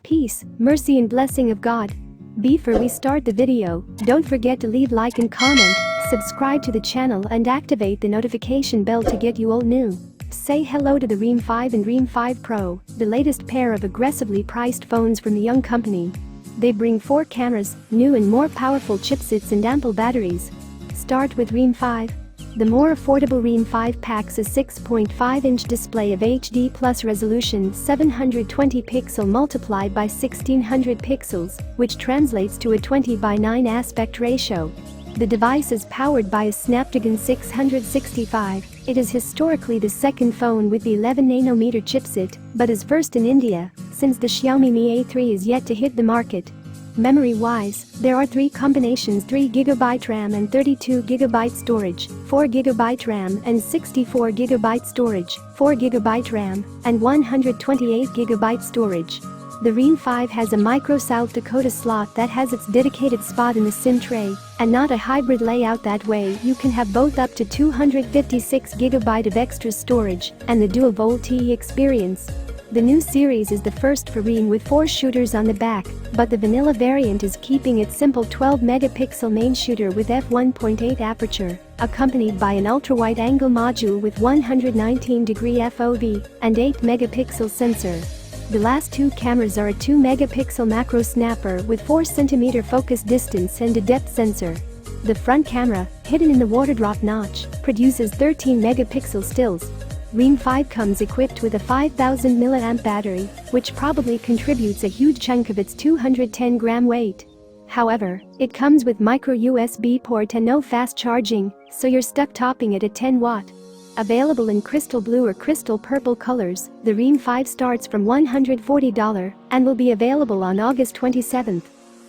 Peace, mercy and blessing of God. Before we start the video, don't forget to leave like and comment, subscribe to the channel and activate the notification bell to get you all new. Say hello to the Realme 5 and Realme 5 Pro, the latest pair of aggressively priced phones from the young company. They bring 4 cameras, new and more powerful chipsets and ample batteries. Start with Realme 5. The more affordable Realme 5 packs a 6.5-inch display of HD plus resolution 720 pixel multiplied by 1600 pixels, which translates to a 20:9 aspect ratio. The device is powered by a Snapdragon 665. It is historically the second phone with the 11nm chipset, but is first in India, since the Xiaomi Mi A3 is yet to hit the market. Memory-wise, there are 3 combinations: 3GB RAM and 32GB storage, 4GB RAM and 64GB storage, 4GB RAM and 128GB storage. The Realme 5 has a micro South Dakota slot that has its dedicated spot in the SIM tray, and not a hybrid layout. That way you can have both up to 256GB of extra storage and the dual VoLTE experience. The new series is the first for Realme with 4 shooters on the back, but the vanilla variant is keeping its simple 12-megapixel main shooter with f1.8 aperture, accompanied by an ultra-wide-angle module with 119-degree FOV and 8-megapixel sensor. The last 2 cameras are a 2-megapixel macro snapper with 4cm focus distance and a depth sensor. The front camera, hidden in the water drop notch, produces 13-megapixel stills. Realme 5 comes equipped with a 5000 mAh battery, which probably contributes a huge chunk of its 210-gram weight. However, it comes with micro USB port and no fast charging, so you're stuck topping it at 10 watt. Available in crystal blue or crystal purple colors, the Realme 5 starts from $140 and will be available on August 27th.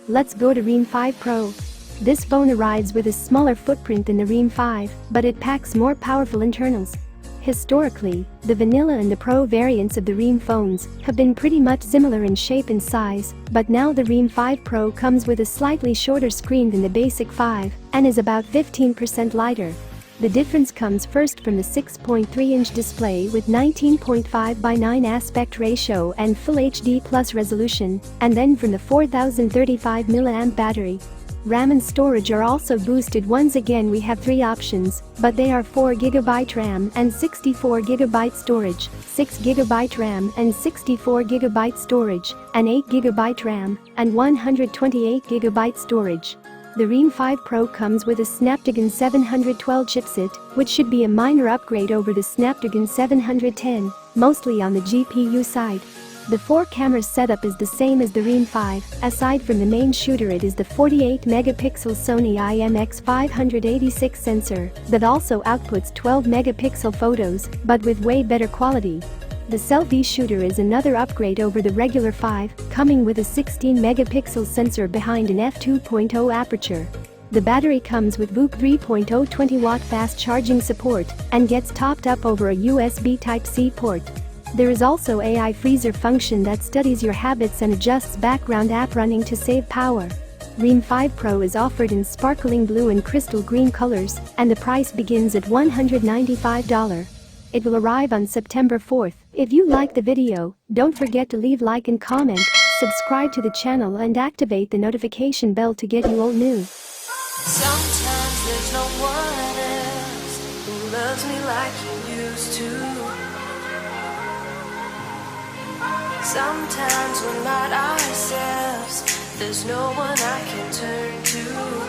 Let's go to Realme 5 Pro. This phone arrives with a smaller footprint than the Realme 5, but it packs more powerful internals. Historically, the vanilla and the Pro variants of the Realme phones have been pretty much similar in shape and size, but now the Realme 5 Pro comes with a slightly shorter screen than the basic 5 and is about 15% lighter. The difference comes first from the 6.3-inch display with 19.5:9 aspect ratio and Full HD plus resolution, and then from the 4035 mAh battery. RAM and storage are also boosted. Once again we have 3 options, but they are 4GB RAM and 64GB storage, 6GB RAM and 64GB storage, and 8GB RAM and 128GB storage. The Realme 5 Pro comes with a Snapdragon 712 chipset, which should be a minor upgrade over the Snapdragon 710, mostly on the GPU side. The 4-camera setup is the same as the Realme 5, aside from the main shooter it is the 48-megapixel Sony IMX586 sensor that also outputs 12-megapixel photos, but with way better quality. The selfie shooter is another upgrade over the regular 5, coming with a 16-megapixel sensor behind an f2.0 aperture. The battery comes with VOOC 3.0 20-watt fast charging support and gets topped up over a USB Type-C port. There is also AI freezer function that studies your habits and adjusts background app running to save power. Realme 5 Pro is offered in sparkling blue and crystal green colors, and the price begins at $195. It will arrive on September 4th. If you like the video, don't forget to leave like and comment, subscribe to the channel and activate the notification bell to get you all new. Sometimes there's no one else who loves me like you used to. Sometimes we're not ourselves, there's no one I can turn to.